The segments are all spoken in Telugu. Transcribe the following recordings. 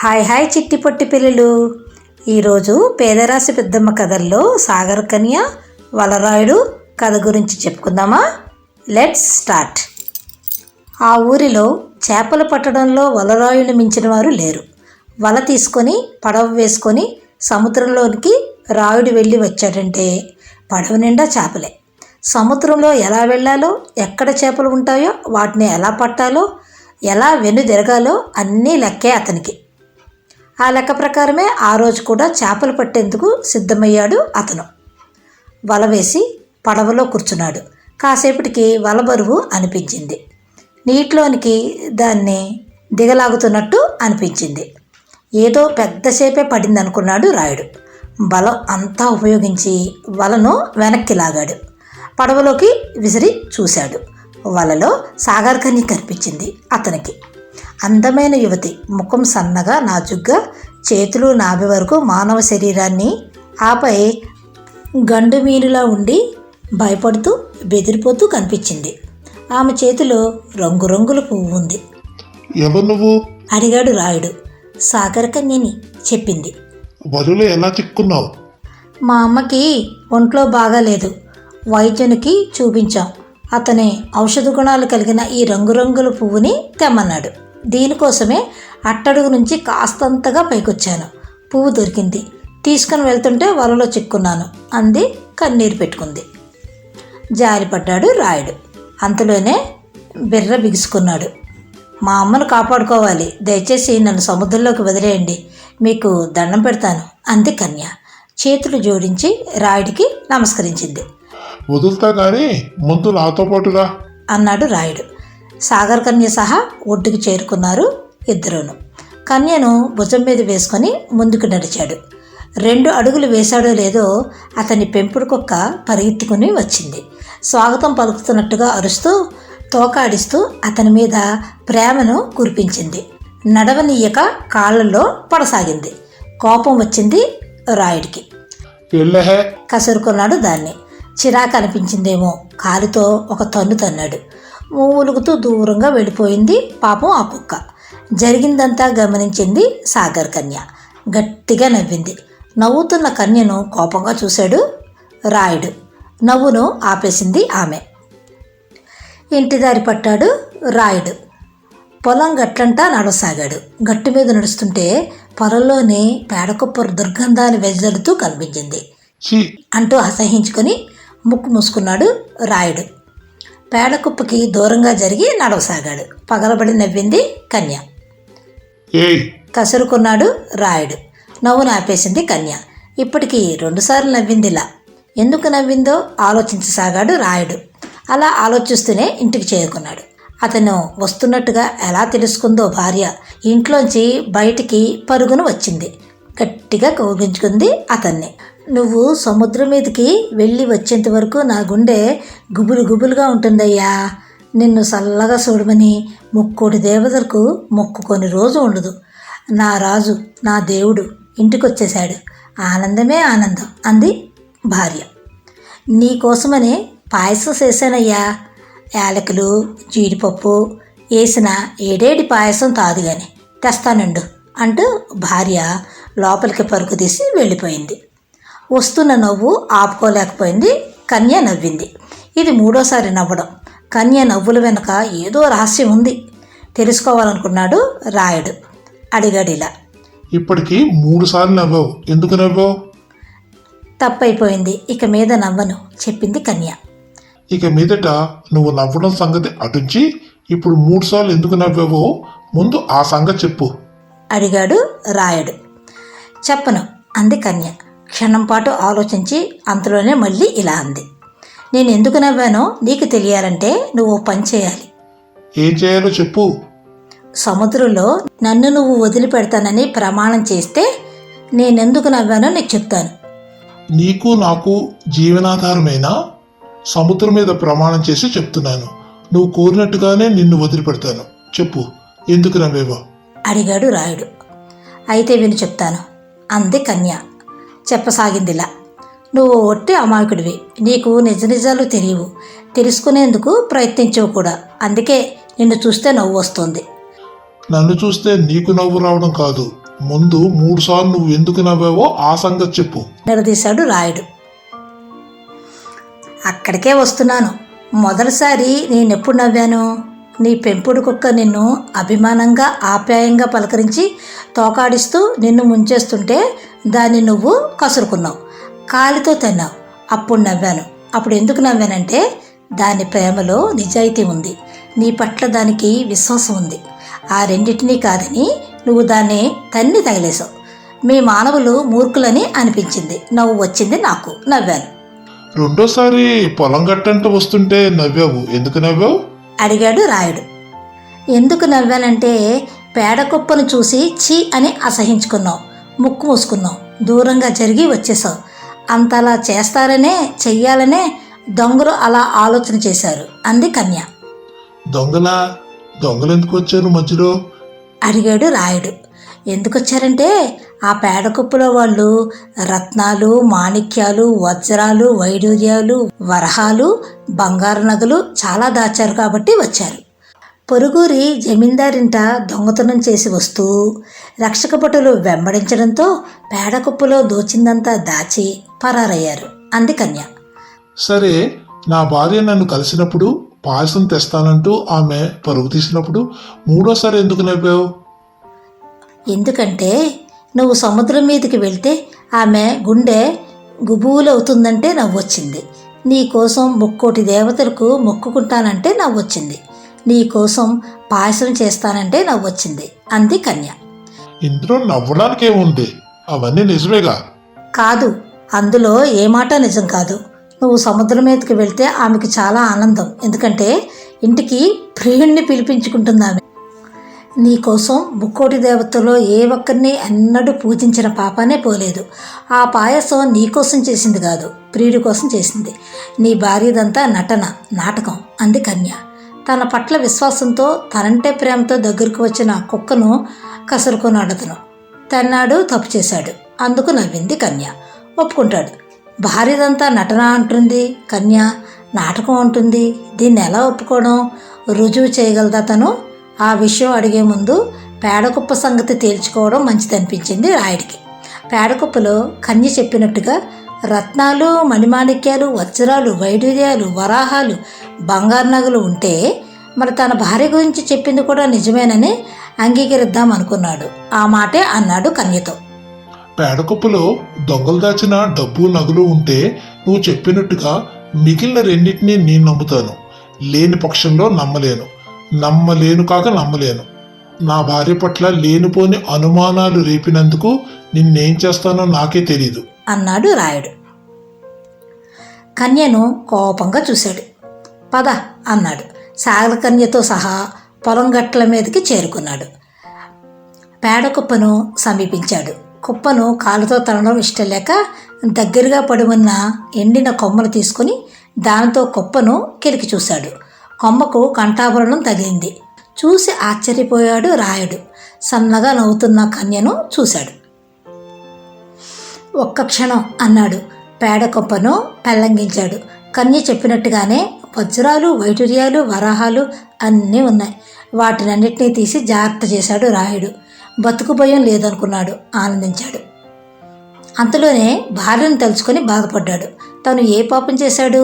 హాయ్ హాయ్ చిట్టి పొట్టి పిల్లలు. ఈరోజు పేదరాశి పెద్దమ్మ కథల్లో సాగర్ కన్య వలరాయుడు కథ గురించి చెప్పుకుందామా? Let's start. ఆ ఊరిలో చేపలు పట్టడంలో వలరాయుడిని మించిన వారు లేరు. వల తీసుకొని పడవ వేసుకొని సముద్రంలోనికి రాయుడు వెళ్ళి వచ్చాడంటే పడవ నిండా చేపలే. సముద్రంలో ఎలా వెళ్ళాలో, ఎక్కడ చేపలు ఉంటాయో, వాటిని ఎలా పట్టాలో, ఎలా వెనుదిరగాలో అన్నీ లెక్కే అతనికి. ఆ లెక్క ప్రకారమే ఆ రోజు కూడా చేపలు పట్టేందుకు సిద్ధమయ్యాడు అతను. వల వేసి పడవలో కూర్చున్నాడు. కాసేపటికి వల బరువు అనిపించింది. నీటిలోనికి దాన్ని దిగలాగుతున్నట్టు అనిపించింది. ఏదో పెద్దసేపే పడింది అనుకున్నాడు రాయుడు. బలం అంతా ఉపయోగించి వలను వెనక్కి లాగాడు. పడవలోకి విసిరి చూశాడు. వలలో సాగర్ కన్య కనిపించింది అతనికి. అందమైన యువతి, ముఖం సన్నగా నాజుగ్గా, చేతులు నాభి వరకు మానవ శరీరాన్ని, ఆపై గండు మీనులా ఉండి భయపడుతూ బెదిరిపోతూ కనిపించింది. ఆమె చేతిలో రంగురంగుల పువ్వు ఉంది. ఎవరు నువ్వు? అడిగాడు రాయుడు. సాగర్ కన్యని చెప్పింది. వలలో ఎలా చిక్కున్నావు? మా అమ్మకి ఒంట్లో బాగాలేదు, వైద్యునికి చూపించాం. అతని ఔషధ గుణాలు కలిగిన ఈ రంగురంగుల పువ్వుని తెమ్మన్నాడు. దీనికోసమే అట్టడుగు నుంచి కాస్తంతగా పైకొచ్చాను. పువ్వు దొరికింది, తీసుకుని వెళ్తుంటే వలలో చిక్కున్నాను అంది కన్నీరు పెట్టుకుంది. జారిపడ్డాడు రాయుడు. అంతలోనే బిర్ర బిగుసుకున్నాడు. మా అమ్మను కాపాడుకోవాలి, దయచేసి నన్ను సముద్రంలోకి వదిలేయండి, మీకు దండం పెడతాను అంది కన్య. చేతులు జోడించి రాయుడికి నమస్కరించింది. వదులుతా కానీ ముందు నాతో పాటుగా అన్నాడు రాయుడు. సాగర్ కన్య సహా ఒడ్డుకి చేరుకున్నారు ఇద్దరును. కన్యను భుజం మీద వేసుకొని ముందుకు నడిచాడు. 2 అడుగులు వేశాడో లేదో అతని పెంపుడు కుక్క పరిగెత్తుకుని వచ్చింది. స్వాగతం పలుకుతున్నట్టుగా అరుస్తూ తోకాడిస్తూ అతని మీద ప్రేమను కురిపించింది. నడవనీయక కాళ్ళల్లో పడసాగింది. కోపం వచ్చింది రాయుడికి. కసురుకున్నాడు దాన్ని. చిరాకు అనిపించిందేమో, కాలితో ఒక తన్ను తన్నాడు. మూలుగుతూ దూరంగా వెళ్ళిపోయింది పాపం ఆ కుక్క. జరిగిందంతా గమనించింది సాగర్ కన్య. గట్టిగా నవ్వింది. నవ్వుతున్న కన్యను కోపంగా చూశాడు రాయుడు. నవ్వును ఆపేసింది ఆమె. ఇంటిదారి పట్టాడు రాయుడు. పొలం గట్లంటా నడవసాగాడు. గట్టు మీద నడుస్తుంటే పొలంలోని పేడకుప్ప దుర్గంధాన్ని వెదజల్లుతూ కనిపించింది. అంటూ అసహించుకొని ముక్కు మూసుకున్నాడు రాయుడు. పేడకుప్పకి దూరంగా జరిగి నడవసాగాడు. పగలబడి నవ్వింది కన్య. కసురుకున్నాడు రాయుడు. నవ్వును ఆపేసింది కన్య. ఇప్పటికీ 2 సార్లు నవ్విందిలా. ఎందుకు నవ్విందో ఆలోచించసాగాడు రాయుడు. అలా ఆలోచిస్తూనే ఇంటికి చేరుకున్నాడు. అతను వస్తున్నట్టుగా ఎలా తెలుసుకుందో భార్య. ఇంట్లోంచి బయటికి పరుగును వచ్చింది. గట్టిగా కౌగిలించుకుంది అతన్ని. నువ్వు సముద్రం మీదకి వెళ్ళి వచ్చేంత వరకు నా గుండె గుబులు గుబులుగా ఉంటుందయ్యా. నిన్ను చల్లగా చూడమని ముక్కోటి దేవతలకు మొక్కుకొని రోజు ఉండదు. నా రాజు, నా దేవుడు ఇంటికొచ్చేశాడు. ఆనందమే ఆనందం అంది భార్య. నీకోసమని పాయసం చేశానయ్యా. యాలకులు, జీడిపప్పు వేసిన ఏడేడి పాయసం తాదు గాని తెస్తానండు అంటూ భార్య లోపలికి పరుగు తీసి వెళ్ళిపోయింది. వస్తున్న నవ్వు ఆపుకోలేకపోయింది. కన్య నవ్వింది. ఇది 3వసారి నవ్వడం. కన్య నవ్వుల వెనుక ఏదో రహస్యం ఉంది. తెలుసుకోవాలనుకున్నాడు రాయుడు. అడిగాడిలా. ఇప్పటికీ 3 సార్లు నవ్వావు, ఎందుకు నవ్వావు? తప్పైపోయింది, ఇక మీద నవ్వను చెప్పింది కన్య. ఇక మీదట నువ్వు నవ్వడం సంగతి అటుంచి ఇప్పుడు 3 సార్లు ఎందుకు నవ్వావో ముందు ఆ సంగతి చెప్పు అడిగాడు రాయుడు. చెప్పను అంది కన్య. క్షణం పాటు ఆలోచించి అంతలోనే మళ్ళీ ఇలా అంది. నేను ఎందుకు నవ్వానో నీకు తెలియాలంటే నువ్వు పని చేయాలి. ఏం చేయాలో చెప్పు. సముద్రంలో నన్ను నువ్వు వదిలిపెడతానని ప్రమాణం చేస్తే నేనెందుకు నవ్వానో నీకు చెప్తాను. నీకు నాకు జీవనాధారమైన సముద్రం మీద ప్రమాణం చేసి చెప్తున్నాను. నువ్వు కోరినట్టుగానే నిన్ను వదిలిపెడతాను. చెప్పు, ఎందుకు నవ్వేవో అడిగాడు రాయుడు. అయితే విను చెప్తాను అంది కన్య. చెప్పసాగిందిలా. నువ్వు ఒట్టి అమాయకుడివి. నీకు నిజ నిజాలు తెలియవు. తెలుసుకునేందుకు ప్రయత్నించవు కూడా. అందుకే నిన్ను చూస్తే నవ్వు వస్తుంది. నన్ను చూస్తే నీకు నవ్వు రావడం కాదు, ముందు 3 సార్లు నువ్వు ఎందుకు నవ్వావో ఆ సంగతి చెప్పు. నిలదీశాడు రాయుడు. అక్కడికే వస్తున్నాను. మొదటిసారి నేనెప్పుడు నవ్వాను? నీ పెంపుడు కుక్క నిన్ను అభిమానంగా ఆప్యాయంగా పలకరించి తోకాడిస్తూ నిన్ను ముంచేస్తుంటే దాన్ని నువ్వు కసురుకున్నావు, కాలితో తన్నావు. అప్పుడు నవ్వాను. అప్పుడు ఎందుకు నవ్వానంటే దాని ప్రేమలో నిజాయితీ ఉంది, నీ పట్ల దానికి విశ్వాసం ఉంది. ఆ రెండింటినీ కాదని నువ్వు దాన్ని తన్ని తగిలేశావు. మీ మానవులు మూర్ఖులని అనిపించింది. నవ్వు వచ్చింది నాకు, నవ్వాను. రెండోసారి పొలం గట్టంట వస్తుంటే నవ్వావు, ఎందుకు నవ్వావు? అడిగాడు రాయుడు. ఎందుకు నవ్వానంటే పేడ కుప్పను చూసి ఛీ అని అసహించుకున్నావు, ముక్కు మూసుకున్నావు, దూరంగా జరిగి వచ్చేసావు. అంతలా చేస్తారనే చెయ్యాలనే దొంగలు అలా ఆలోచన చేశారు అంది కన్య. దొంగలు ఎందుకు వచ్చారు మధ్యలో? అడిగాడు రాయుడు. ఎందుకొచ్చారంటే ఆ పేడ కుప్పలో వాళ్ళు రత్నాలు, మాణిక్యాలు, వజ్రాలు, వైడూర్యాలు, వరహాలు, బంగారు నగలు చాలా దాచారు కాబట్టి వచ్చారు. పొరుగురి జమీందారింట దొంగతనం చేసి వస్తూ రక్షక భటులు వెంబడించడంతో పేడ కుప్పలో దోచిందంతా దాచి పరారయ్యారు అంది కన్య. సరే, నా భార్య నన్ను కలిసినప్పుడు పాయసం తెస్తానంటూ ఆమె పరుగు తీసినప్పుడు మూడోసారి ఎందుకు నవ్వావు? ఎందుకంటే నువ్వు సముద్రం మీదకి వెళ్తే ఆమె గుండె గుబూలవుతుందంటే నవ్వొచ్చింది. నీకోసం 3 దేవతలకు మొక్కుకుంటానంటే నవ్వొచ్చింది. నీకోసం పాయసం చేస్తానంటే నవ్వొచ్చింది అంది కన్య. ఇందులో నవ్వడానికేముంది? అవన్నీ నిజమేగా? కాదు, అందులో ఏ మాట నిజం కాదు. నువ్వు సముద్రం మీదకి వెళ్తే ఆమెకి చాలా ఆనందం. ఎందుకంటే ఇంటికి ప్రియుణ్ణి పిలిపించుకుంటుంది ఆమె. నీకోసం 3 దేవతలో ఏ ఒక్కరిని ఎన్నడూ పూజించిన పాపానే పోలేదు. ఆ పాయసం నీకోసం చేసింది కాదు, ప్రియుడి కోసం చేసింది. నీ భార్యదంతా నటన, నాటకం అంది కన్య. తన పట్ల విశ్వాసంతో తనంటే ప్రేమతో దగ్గరకు వచ్చిన కుక్కను కసురుకున్నాడు అతను. తన్నాడు, తప్పు చేశాడు, అందుకు నవ్వింది కన్య. ఒప్పుకుంటాడు. భార్యదంతా నటన అంటుంది కన్య, నాటకం అంటుంది. దీన్ని ఎలా ఒప్పుకోవడం? రుజువు చేయగలదా తను? ఆ విషయం అడిగే ముందు పేడకుప్ప సంగతి తేల్చుకోవడం మంచిదనిపించింది రాయుడికి. పేడకుప్పలో కన్య చెప్పినట్టుగా రత్నాలు, మణిమాణిక్యాలు, వజ్రాలు, వైడూర్యాలు, వరాహాలు, బంగారు నగలు ఉంటే మరి తన భార్య గురించి చెప్పింది కూడా నిజమేనని అంగీకరిద్దాం అనుకున్నాడు. ఆ మాటే అన్నాడు కన్యతో. పేడకుప్పలో దొంగలు దాచిన డబ్బు, నగలు ఉంటే నువ్వు చెప్పినట్టుగా మిగిలిన రెండింటినీ నేను నమ్ముతాను. లేని పక్షంలో నమ్మలేను కాక నమ్మలేను. నా భార్య పట్ల లేనిపోని అనుమానాలు రేపినందుకు నిన్నేం చేస్తానో నాకే తెలీదు అన్నాడు రాయుడు. కన్యను కోపంగా చూశాడు. పద అన్నాడు. సాగల కన్యతో సహా పొలం గట్ల మీదకి చేరుకున్నాడు. పేడ కుప్పను సమీపించాడు. కుప్పను కాలుతో తనడం ఇష్టం లేక దగ్గరగా పడి ఉన్న ఎండిన కొమ్మను తీసుకుని దానితో కుప్పను కెలికి చూశాడు. కొమ్మకు కంఠాభరణం తగిలింది. చూసి ఆశ్చర్యపోయాడు రాయుడు. సన్నగా నవ్వుతున్న కన్యను చూశాడు. ఒక్క క్షణం అన్నాడు. పేడ కుప్పను పెళ్ళంగించాడు. కన్య చెప్పినట్టుగానే వజ్రాలు, వైడూర్యాలు, వరాహాలు అన్నీ ఉన్నాయి. వాటినన్నిటినీ తీసి జాగ్రత్త చేశాడు రాయుడు. బతుకు భయం లేదనుకున్నాడు, ఆనందించాడు. అంతలోనే భార్యను తలుచుకొని బాధపడ్డాడు. తను ఏ పాపం చేశాడు?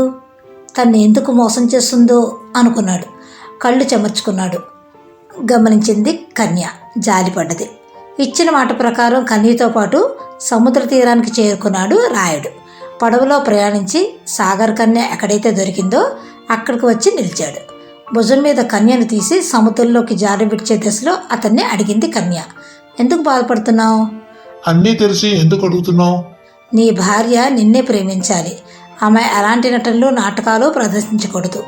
తన్ని ఎందుకు మోసం చేస్తుందో అనుకున్నాడు. కళ్ళు చెమర్చుకున్నాడు. గమనించింది కన్య. జాలిపడ్డది. ఇచ్చిన మాట ప్రకారం కన్యతో పాటు సముద్ర తీరానికి చేరుకున్నాడు రాయుడు. పడవలో ప్రయాణించి సాగర్ కన్య ఎక్కడైతే దొరికిందో అక్కడికి వచ్చి నిలిచాడు. భుజం మీద కన్యను తీసి సముద్రంలోకి జారి విడిచే దశలో అతన్ని అడిగింది కన్య. ఎందుకు బాధపడుతున్నావు? అన్నీ తెలిసి ఎందుకు అడుగుతున్నావు? నీ భార్య నిన్నే ప్రేమించాలి. ఆమె ఎలాంటి నటనలు, నాటకాలు ప్రదర్శించకూడదు.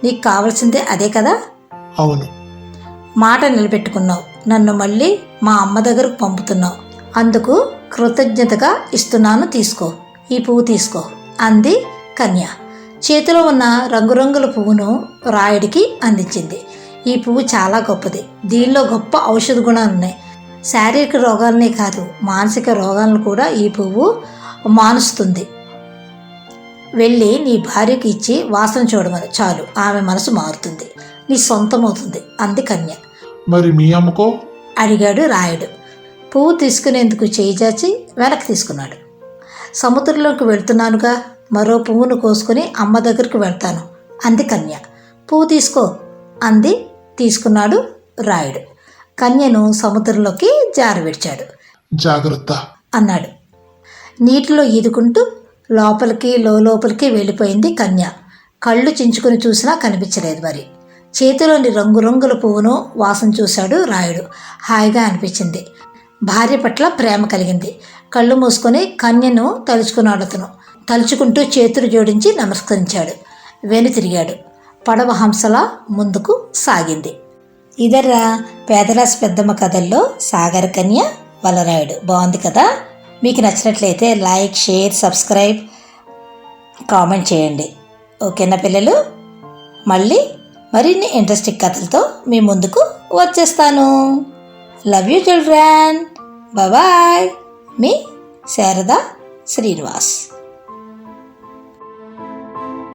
నీకు కావాల్సిందే అదే కదా? అవును. మాట నిలబెట్టుకున్నావు. నన్ను మళ్ళీ మా అమ్మ దగ్గరకు పంపుతున్నావు. అందుకు కృతజ్ఞతగా ఇస్తున్నాను, తీసుకో, ఈ పువ్వు తీసుకో అంది కన్య. చేతిలో ఉన్న రంగురంగుల పువ్వును రాయుడికి అందించింది. ఈ పువ్వు చాలా గొప్పది. దీనిలో గొప్ప ఔషధ గుణాలు ఉన్నాయి. శారీరక రోగాలనే కాదు, మానసిక రోగాలను కూడా ఈ పువ్వు మానుస్తుంది. వెళ్ళి నీ భార్యకి ఇచ్చి వాసన చూడమని, చాలు, ఆమె మనసు మారుతుంది, నీ సొంతం అవుతుంది అంది కన్య. మరి మీ అమ్మకో? అడిగాడు రాయుడు. పువ్వు తీసుకునేందుకు చేయి చాచి వెనక్కి తీసుకున్నాడు. సముద్రంలోకి వెళ్తున్నానుగా, మరో పువ్వును కోసుకుని అమ్మ దగ్గరికి వెళ్తాను అంది కన్య. పువ్వు తీసుకో అంది. తీసుకున్నాడు రాయుడు. కన్యను సముద్రంలోకి జారవిడిచాడు. జాగ్రత్త అన్నాడు. నీటిలో ఈదుకుంటూ లోపలికి లోపలికి వెళ్ళిపోయింది కన్య. కళ్ళు చించుకుని చూసినా కనిపించలేదు. మరి చేతిలోని రంగురంగుల పువ్వును వాసన చూశాడు రాయుడు. హాయిగా అనిపించింది. భార్య పట్ల ప్రేమ కలిగింది. కళ్ళు మూసుకొని కన్యను తలుచుకున్నాడు. అతను తలుచుకుంటూ చేతులు జోడించి నమస్కరించాడు. వెనుతిరిగాడు. పడవ హంసలా ముందుకు సాగింది. ఇదర్రా పేదరాశి పెద్దమ్మ కథల్లో సాగర్ కన్య వలరాయుడు. బాగుంది కదా? మీకు నచ్చినట్లయితే లైక్, షేర్, సబ్స్క్రైబ్, కామెంట్ చేయండి. ఓకేనా పిల్లలు? మళ్ళీ మరిన్ని ఇంట్రెస్టింగ్ కథలతో మీ ముందుకు వచ్చేస్తాను. Love you children. బాయ్. మీ శారదా శ్రీనివాస్.